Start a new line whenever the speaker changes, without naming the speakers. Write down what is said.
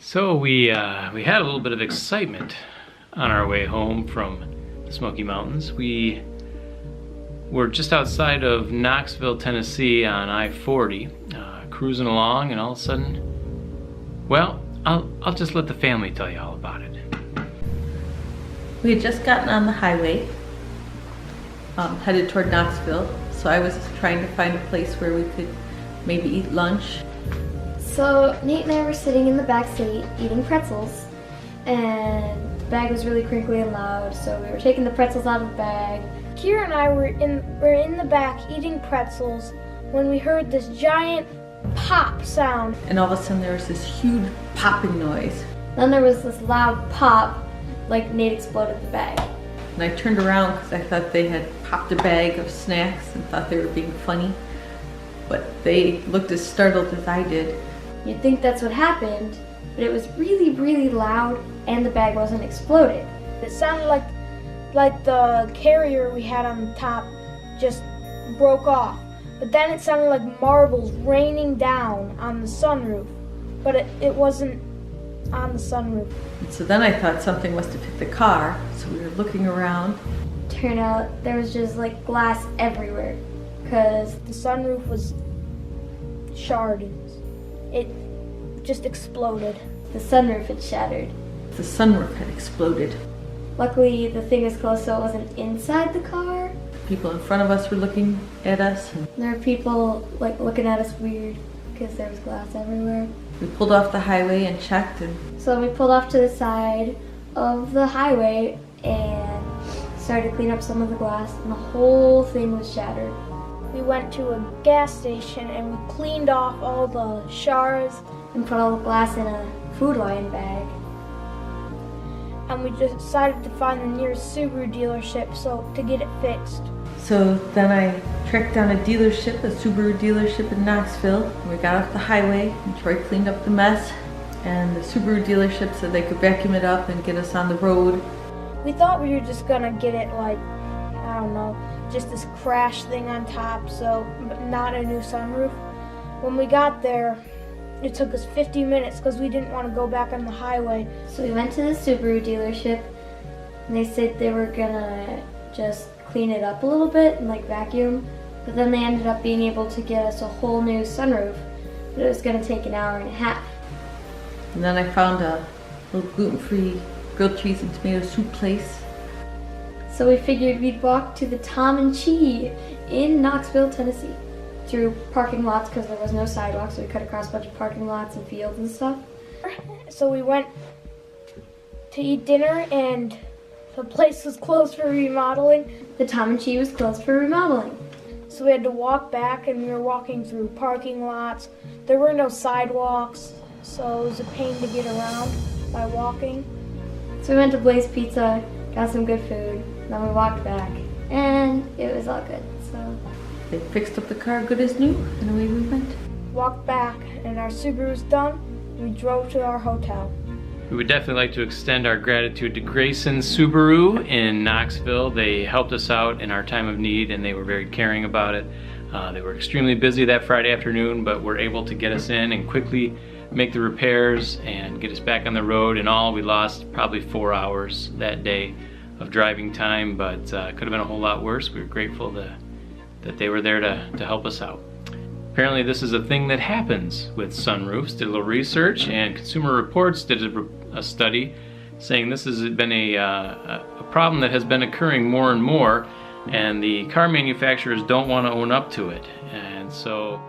So we had a little bit of excitement on our way home from the Smoky Mountains. We were just outside of Knoxville, Tennessee on I-40, cruising along, and all of a sudden, well, I'll just let the family tell you all about it.
We had just gotten on the highway, headed toward Knoxville, so I was trying to find a place where we could maybe eat lunch.
So Nate and I were sitting in the back seat eating pretzels, and the bag was really crinkly and loud, so we were taking the pretzels out of the bag.
Kira and I were in the back eating pretzels when we heard this giant pop sound.
And all of a sudden there was this huge popping noise.
Then there was this loud pop, like Nate exploded the bag.
And I turned around because I thought they had popped a bag of snacks and thought they were being funny. But they looked as startled as I did.
You'd think that's what happened, but it was really, really loud, and the bag wasn't exploded.
It sounded like the carrier we had on the top just broke off. But then it sounded like marbles raining down on the sunroof, but it wasn't on the sunroof.
And so then I thought something must have hit the car, so we were looking around.
Turned out there was just like glass everywhere, because
the sunroof was sharded. It just exploded.
The sunroof had shattered.
The sunroof had exploded.
Luckily, the thing was closed, so it wasn't inside the car.
People in front of us were looking at us. And
there were people like looking at us weird because there was glass everywhere.
we pulled off the highway and checked. And
so we pulled off to the side of the highway and started to clean up some of the glass, and the whole thing was shattered.
We went to a gas station and we cleaned off all the shards
and put all the glass in a Food Lion bag.
And we just decided to find the nearest Subaru dealership to get it fixed.
So then I tracked down a dealership, a Subaru dealership in Knoxville. And we got off the highway and Troy cleaned up the mess. And the Subaru dealership said they could vacuum it up and get us on the road.
We thought we were just gonna get it like, I don't know, just this crash thing on top, but not a new sunroof. When we got there, it took us 50 minutes because we didn't want to go back on the highway.
So we went to the Subaru dealership, and they said they were gonna just clean it up a little bit and like vacuum, but then they ended up being able to get us a whole new sunroof, but it was gonna take an hour and a half.
And then I found a little gluten-free grilled cheese and tomato soup place.
So we figured we'd walk to the Tom and Chi in Knoxville, Tennessee, through parking lots because there was no sidewalk, so we cut across a bunch of parking lots and fields and stuff.
So we went to eat dinner and the place was closed for remodeling.
The Tom and Chi was closed for remodeling.
So we had to walk back, and we were walking through parking lots. There were no sidewalks, so it was a pain to get around by walking.
So we went to Blaze Pizza, got some good food, then we walked back, and it was all good. So
they fixed up the car good as new, and away we went.
Walked back, and our Subaru's done. We drove to our hotel.
We would definitely like to extend our gratitude to Grayson Subaru in Knoxville. They helped us out in our time of need, and they were very caring about it. They were extremely busy that Friday afternoon, but were able to get us in and quickly make the repairs and get us back on the road. In all, we lost probably 4 hours that day of driving time, but could have been a whole lot worse. We were grateful that they were there to help us out. Apparently this is a thing that happens with sunroofs. Did a little research, and Consumer Reports did a study saying this has been a problem that has been occurring more and more, and the car manufacturers don't want to own up to it. And so